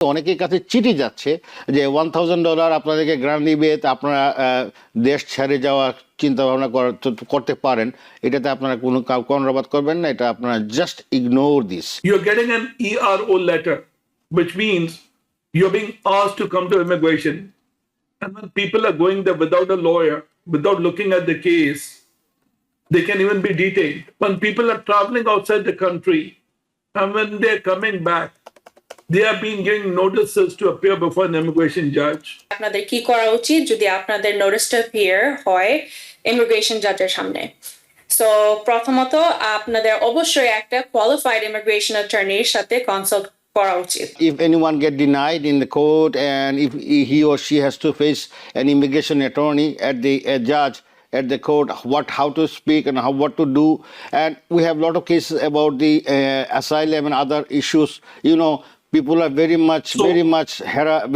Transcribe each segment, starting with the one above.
অনেকের কাছে চিঠি যাচ্ছে যে $1000 আপনাদেরকে গ্রান্ট দিবে, আপনারা দেশ ছেড়ে যাওয়া চিন্তা ভাবনা করতে পারেন। এটাতে আপনারা কোনো কর্ণপাত করবেন না, এটা আপনারা just ignore this. You're getting an ERO letter, which means you're being asked to come to immigration. And when people are going there without a lawyer, without looking at the case, they can even be detained. When people are traveling outside the country, and when they're coming back, they are being given notices to appear before an immigration judge. আপনাদের কি করা উচিত যদি আপনাদের notice to appear হয় immigration জাজের সামনে? So প্রথমত আপনাদের অবশ্যই একটা কোয়ালিফাইড ইমিগ্রেশন অ্যাটর্নির সাথে কনসাল্ট করা উচিত। If anyone get denied in the court and if he or she has to face an immigration attorney at the judge at the court, how to speak and what to do. And we have a lot of cases about the asylum and other issues. You know, people are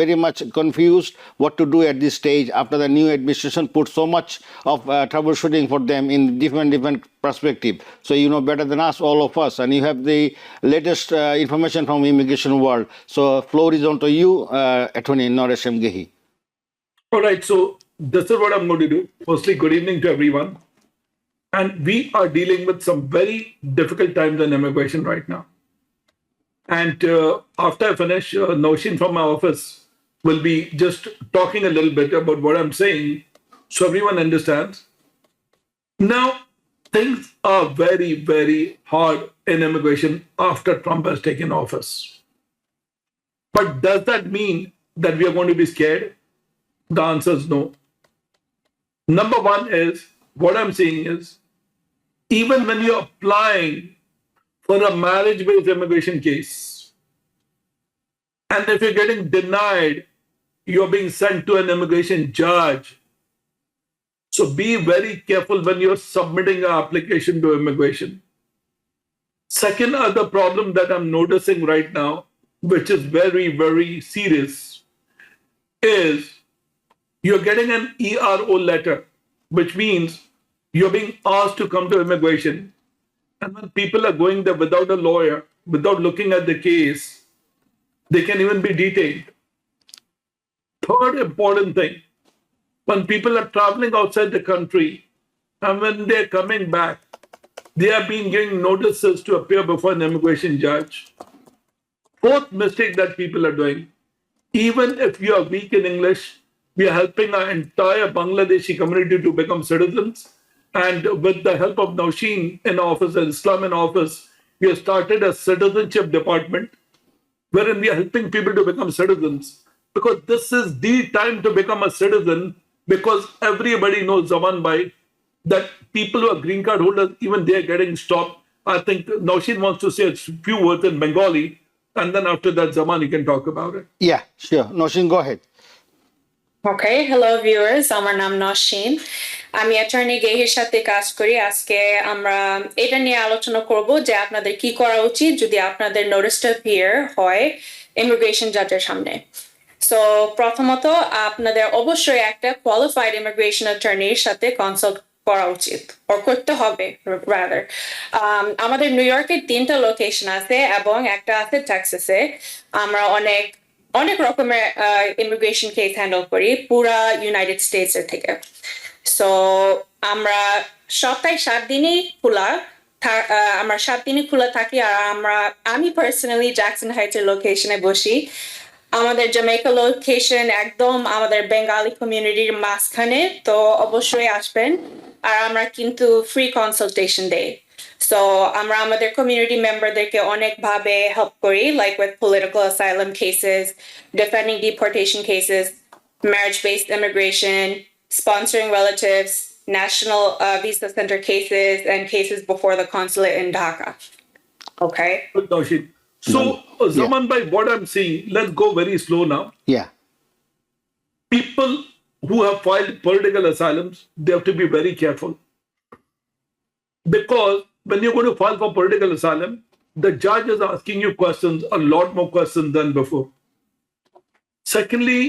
very much confused what to do at this stage after the new administration put so much of troubleshooting for them in different perspective. So you know better than us, all of us, and you have the latest information from immigration world. So floor is on to you, Attorney Naresh M. Gehi. All right, so this is what I'm going to do. Firstly, good evening to everyone. And we are dealing with some very difficult times in immigration right now. And after I finish, Noshin from my office will be just talking a little bit about what I'm saying so everyone understands. Now, things are very, very hard in immigration after Trump has taken office. But does that mean that we are going to be scared? The answer is no. Number one is, what I'm saying is, even when you're applying for a marriage-based immigration case, and if you're getting denied, you're being sent to an immigration judge. So be very careful when you're submitting an application to immigration. Second other problem that I'm noticing right now, which is very, very serious, is you're getting an ERO letter, which means you're being asked to come to immigration. And when people are going there without a lawyer, without looking at the case, they can even be detained. Third important thing, when people are traveling outside the country, and when they're coming back, they are being given notices to appear before an immigration judge. Fourth mistake that people are doing, even if you are weak in English, we are helping our entire Bangladeshi community to become citizens. And with the help of Noshin in office and Islam in office, we have started a citizenship department wherein we are helping people to become citizens. Because this is the time to become a citizen, because everybody knows, Zaman Bhai, that people who are green card holders, even they are getting stopped. I think Noshin wants to say a few words in Bengali, and then after that, Zaman, you can talk about it. Yeah, sure. Noshin, go ahead. Okay, hello viewers, আমার নাম নওশিন। আমি attorney গেহির সাথে কাজ করি। আজকে আমরা এটা নিয়ে আলোচনা করব যে আপনাদের কি করা উচিত যদি আপনাদের নোটিস টু অ্যাপিয়ার হয় ইমিগ্রেশন জাজের সামনে। সো প্রথমত আপনাদের অবশ্যই একটা কোয়ালিফাইড ইমিগ্রেশন অ্যাটর্নির সাথে কনসাল্ট করা উচিত, or করতে হবে রাদার। আমাদের নিউ ইয়র্কের 3টা লোকেশন আছে এবং একটা আছে টেক্সাসে। আমরা অনেক রকমের ইমিগ্রেশন কেস হ্যান্ডেল করি পুরা ইউনাইটেড স্টেটস এর থেকে। সো আমরা সপ্তাহে 7 দিনই খোলা থাকি। আর আমি পার্সোনালি জ্যাকসন হাইটসের লোকেশনে বসি। আমাদের জামাইকা লোকেশন একদম আমাদের বেঙ্গালি কমিউনিটির মাঝখানে, তো অবশ্যই আসবেন। আর আমরা কিন্তু ফ্রি কনসালটেশন দেই। সো আমরা আমাদের কমিউনিটি মেম্বারদেরকে অনেকভাবে হেল্প করি, like with political asylum cases, defending deportation cases, marriage-based immigration, sponsoring relatives, national visa center cases, and cases before the consulate in Dhaka. Okay? So, Zaman Bhai, what I'm saying, let's go very slow now. Yeah. People who have filed political asylums, they have to be very careful. Because when you're going to file for political asylum, the judge is asking you questions, a lot more questions than before. Secondly,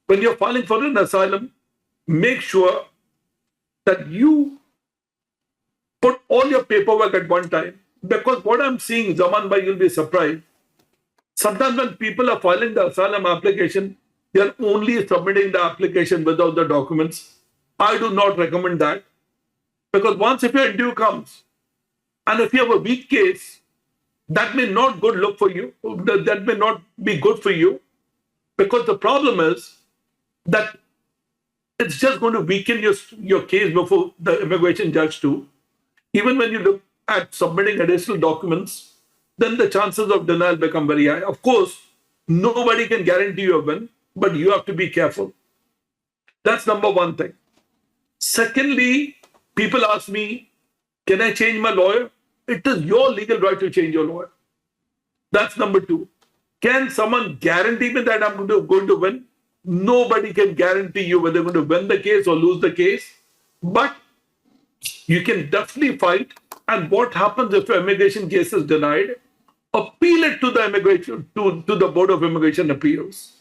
when you're filing for an asylum, make sure that you put all your paperwork at one time. Because what I'm seeing, Zaman Bhai, you'll be surprised. Sometimes when people are filing the asylum application, they are only submitting the application without the documents. I do not recommend that, because once if your due comes, and if you have a weak case, that may not good look for you, that may not be good for you, because the problem is that it's just going to weaken your case before the immigration judge too. Even when you look at submitting additional documents, then the chances of denial become very high. Of course, nobody can guarantee you a win, but you have to be careful. That's number one thing. Secondly, people ask me, can I change my lawyer? It is your legal right to change your lawyer. That's number two. Can someone guarantee me that I'm going to win? Nobody can guarantee you whether you're going to win the case or lose the case. But you can definitely fight. And what happens if your immigration case is denied? Appeal it to the Board of Immigration Appeals.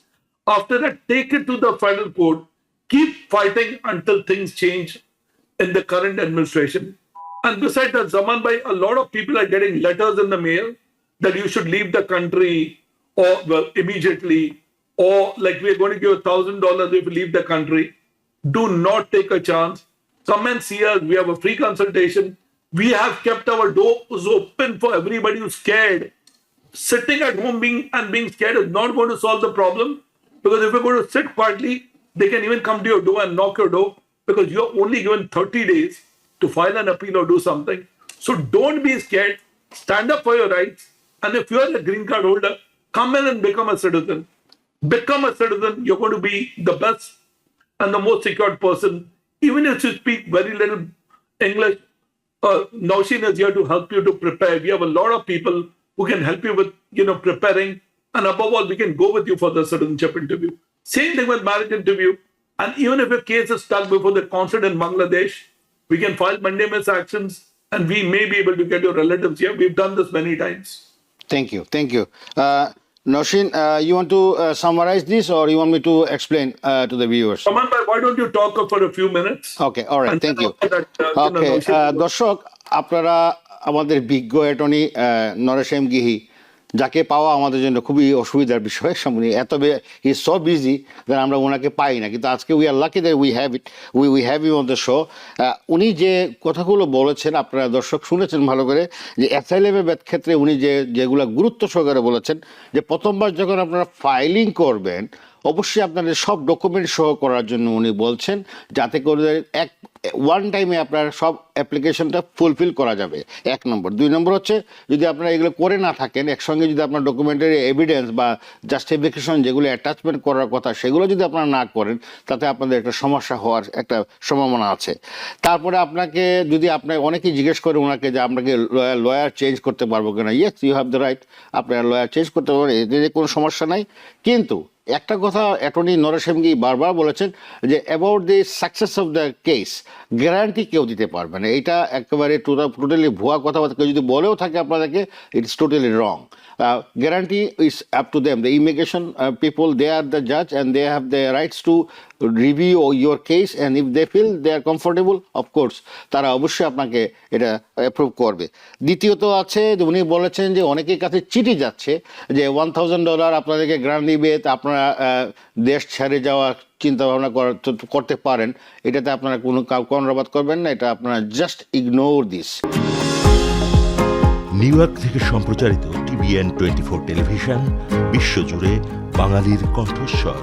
After that, take it to the federal court. Keep fighting until things change in the current administration. And besides that, Zaman bhai, a lot of people are getting letters in the mail that you should leave the country or immediately, or like we're going to give $1,000 if you leave the country. Do not take a chance. Come and see us. We have a free consultation. We have kept our doors open for everybody who's scared. Sitting at home being scared is not going to solve the problem, because if you're going to sit quietly, they can even come to your door and knock your door, because you're only given 30 days to file an appeal or do something. So don't be scared. Stand up for your rights. And if you're a green card holder, come in and become a citizen. Become a citizen. You're going to be the best and the most secured person. Even if you speak very little English, Nausheen is here to help you to prepare. We have a lot of people who can help you with, preparing. And above all, we can go with you for the citizenship interview. Same thing with marriage interview. And even if your case is stuck before the consulate in Bangladesh, we can file mandamus actions, and we may be able to get your relatives here. We've done this many times. Thank you. Thank you. Nausheen, you want to summarize this, or you want me to explain to the viewers? Saman bhai, why don't you talk for a few minutes? Okay, all right. Thank you. Okay, Nausheen, দর্শক, আপনারা আমাদের বিজ্ঞ attorney নরসেম গিহি, যাকে পাওয়া আমাদের জন্য খুবই অসুবিধার বিষয়। এত he is so busy that আমরা ওনাকে পাই না, কিন্তু আজকে we are lucky that we have you on the show. উনি যে কথাগুলো বলেছেন, আপনারা দর্শক শুনেছেন ভালো করে, যে অ্যাসাইলামের ক্ষেত্রে উনি যেগুলো গুরুত্ব সহকারে বলেছেন, যে প্রথমবার যখন আপনারা ফাইলিং করবেন, অবশ্যই আপনাদের সব ডকুমেন্ট সহ করার জন্য উনি বলছেন, যাতে করে ওয়ান টাইমে আপনার সব অ্যাপ্লিকেশনটা ফুলফিল করা যাবে, 1 নম্বর। 2 নম্বর হচ্ছে, যদি আপনারা এগুলো করে না থাকেন, একসঙ্গে যদি আপনার ডকুমেন্টের এভিডেন্স বা জাস্টিফিকেশন যেগুলো অ্যাটাচমেন্ট করার কথা, সেগুলো যদি আপনারা না করেন, তাতে আপনাদের একটা সমস্যা হওয়ার একটা সম্ভাবনা আছে। তারপরে আপনাকে যদি অনেকেই জিজ্ঞেস করে ওনাকে যে আপনাকে লয়ার চেঞ্জ করতে পারবো কিনা। Yes, you have the right, আপনারা লয়ার চেঞ্জ করতে পারবেন, এতে কোনো সমস্যা নাই। কিন্তু একটা কথা অ্যাটর্নি নরসেম গিহি বারবার বলেছেন, যে about the success of the case guarantee কেউ দিতে পারবে না। এটা একেবারে টোটালি ভুয়া কথাবার্তা। কেউ যদি বলেও থাকে আপনাদেরকে, it's totally wrong. Guarantee is up to them. The immigration people, they are the judge, and they have the rights to review your case, and if they feel they are comfortable, of course তারা অবশ্যই আপনাকে এটা approve করবে। দ্বিতীয়ত আছে, উনি বলেছেন যে অনেকের কাছে চিঠি যাচ্ছে যে $1,000 আপনাদেরকে গ্রান্ট দিবে, তা আপনারা দেশ ছেড়ে যাওয়ার চিন্তা ভাবনা করতে পারেন। এটাতে আপনারা কোনো কর্ণপাত করবেন না, এটা আপনারা just ignore this. New York থেকে সম্প্রচারিত TBN 24 টেলিভিশন, বিশ্বজুড়ে বাঙালির কণ্ঠস্বর।